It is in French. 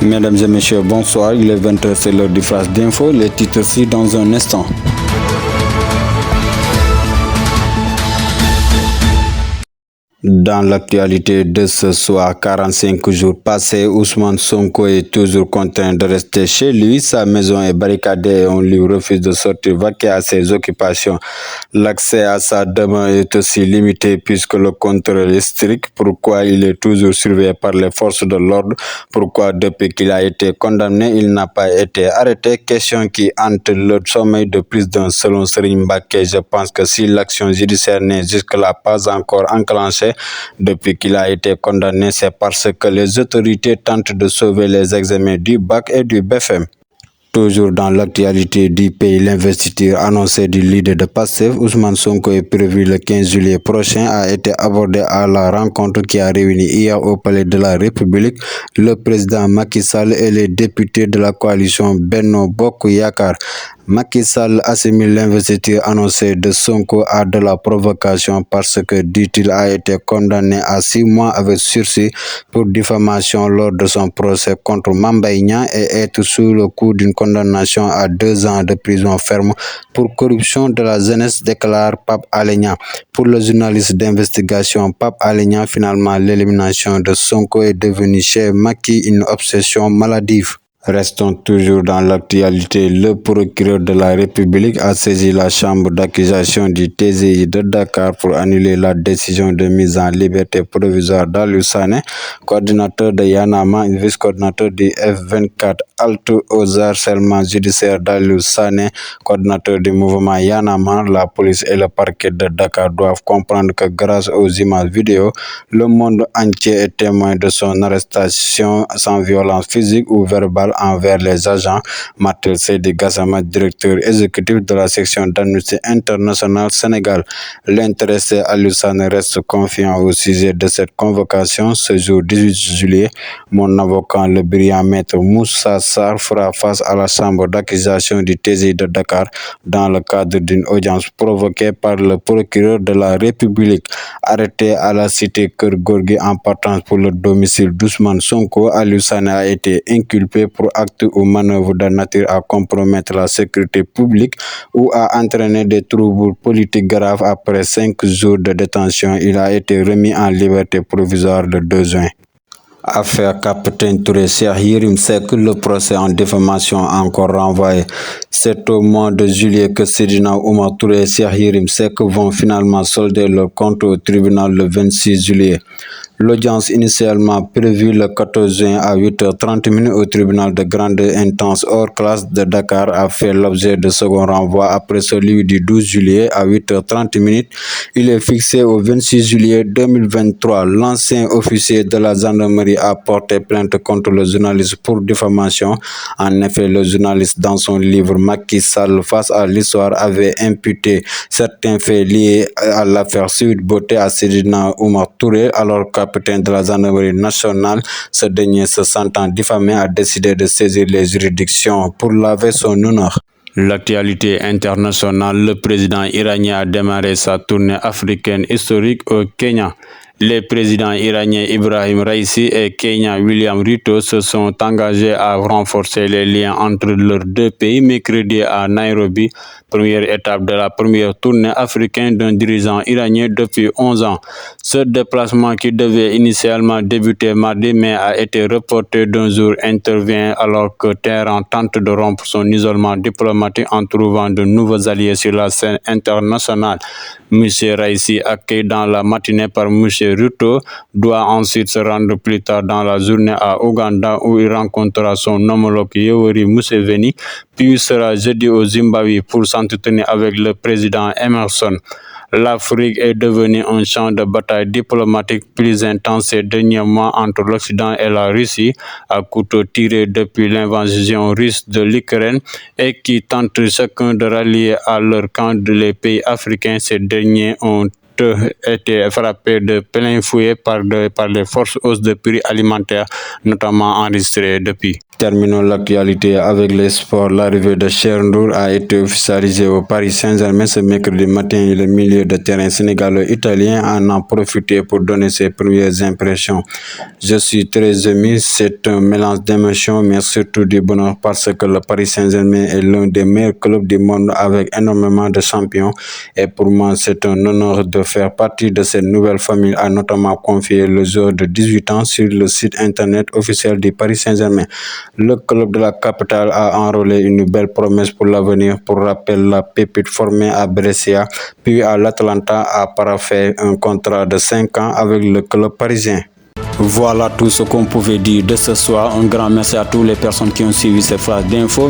Mesdames et messieurs, bonsoir. Il est 20h, c'est l'heure du flash d'info. Les titres ci dans un instant. Dans l'actualité de ce soir, 45 jours passés, Ousmane Sonko est toujours contraint de rester chez lui. Sa maison est barricadée et on lui refuse de sortir vaquer à ses occupations. L'accès à sa demeure est aussi limité puisque le contrôle est strict. Pourquoi il est toujours surveillé par les forces de l'ordre? Pourquoi depuis qu'il a été condamné, il n'a pas été arrêté? Question qui hante le sommeil de plus d'un. Selon Serigne Mbacké, je pense que si l'action judiciaire n'est jusque-là pas encore enclenchée, depuis qu'il a été condamné, c'est parce que les autorités tentent de sauver les examens du bac et du BFM. Toujours dans l'actualité du pays, l'investiture annoncée du leader de Pastef, Ousmane Sonko, est prévu le 15 juillet prochain, a été abordé à la rencontre qui a réuni hier au Palais de la République le président Macky Sall et les députés de la coalition Benno Bokk Yakaar. Macky Sall assimile l'investiture annoncée de Sonko à de la provocation parce que, dit-il, a été condamné à 6 mois avec sursis pour diffamation lors de son procès contre Mame Mbaye Niang et être sous le coup d'une condamnation à 2 ans de prison ferme pour corruption de la jeunesse, déclare Pape Alé Niang. Pour le journaliste d'investigation Pape Alé Niang, finalement, l'élimination de Sonko est devenue chez Macky une obsession maladive. Restons toujours dans l'actualité. Le procureur de la République a saisi la chambre d'accusation du TGI de Dakar pour annuler la décision de mise en liberté provisoire d'Aliou Sané, coordinateur de Y'en a marre, vice-coordinateur du F24, halte aux harcèlements judiciaires d'Aliou Sané, coordinateur du mouvement Y'en a marre. La police et le parquet de Dakar doivent comprendre que grâce aux images vidéo, le monde entier est témoin de son arrestation sans violence physique ou verbale envers les agents. Matel Seydi Gassama, directeur exécutif de la section d'Amnesty International Sénégal. L'intéressé Aliou Sané reste confiant au sujet de cette convocation. Ce jour 18 juillet, mon avocat, le brillant maître Moussa Sarr, fera face à la chambre d'accusation du TGI de Dakar dans le cadre d'une audience provoquée par le procureur de la République. Arrêté à la cité Keur Gorgui en partance pour le domicile d'Ousmane Sonko, Aliou Sané a été inculpé pour actes ou manœuvres de nature à compromettre la sécurité publique ou à entraîner des troubles politiques graves. Après 5 jours de détention, il a été remis en liberté provisoire le 2 juin. Affaire Capitaine Touré, Cheikh Yérim Seck, le procès en diffamation encore renvoyé. C'est au mois de juillet que Seydina Oumar Touré et Cheikh Yérim Seck vont finalement solder leur compte au tribunal le 26 juillet. L'audience initialement prévue le 14 juin à 8h30 au tribunal de grande instance hors classe de Dakar a fait l'objet de second renvoi après celui du 12 juillet à 8h30. Il est fixé au 26 juillet 2023. L'ancien officier de la gendarmerie a porté plainte contre le journaliste pour diffamation. En effet, le journaliste, dans son livre Macky Sall face à l'histoire, avait imputé certains faits liés à l'affaire Sweet Beauté à Seydina Oumar Touré, alors capitaine de la gendarmerie nationale. Ce dernier, se sentant diffamé, a décidé de saisir les juridictions pour laver son honneur. L'actualité internationale, le président iranien a démarré sa tournée africaine historique au Kenya. Les présidents iraniens Ibrahim Raïsi et kenyan William Ruto se sont engagés à renforcer les liens entre leurs deux pays mercredi à Nairobi, première étape de la première tournée africaine d'un dirigeant iranien depuis 11 ans. Ce déplacement, qui devait initialement débuter mardi mais a été reporté d'un jour, intervient alors que Téhéran tente de rompre son isolement diplomatique en trouvant de nouveaux alliés sur la scène internationale. M. Raïsi, accueilli dans la matinée par M. Ruto, doit ensuite se rendre plus tard dans la journée à Ouganda où il rencontrera son homologue Yoweri Museveni, puis sera jeudi au Zimbabwe pour s'entretenir avec le président Emerson. L'Afrique est devenue un champ de bataille diplomatique plus intense ces derniers mois entre l'Occident et la Russie, à couteau tiré depuis l'invasion russe de l'Ukraine, et qui tentent chacun de rallier à leur camp les pays africains. Ces derniers ont été frappés de plein fouet par les fortes hausses de prix alimentaires, notamment enregistrées depuis. Terminons l'actualité avec les sports. L'arrivée de Cher Ndour a été officialisée au Paris Saint-Germain ce mercredi matin. Le milieu de terrain sénégalo-italien en a profité pour donner ses premières impressions. Je suis très ému, c'est un mélange d'émotions mais surtout du bonheur parce que le Paris Saint-Germain est l'un des meilleurs clubs du monde avec énormément de champions et pour moi c'est un honneur de faire partie de cette nouvelle famille, a notamment confié le joueur de 18 ans sur le site internet officiel du Paris Saint-Germain. Le club de la capitale a enrôlé une belle promesse pour l'avenir. Pour rappel, la pépite formée à Brescia puis à l'Atalanta a paraphé un contrat de 5 ans avec le club parisien. Voilà tout ce qu'on pouvait dire de ce soir. Un grand merci à toutes les personnes qui ont suivi ces flashs d'infos.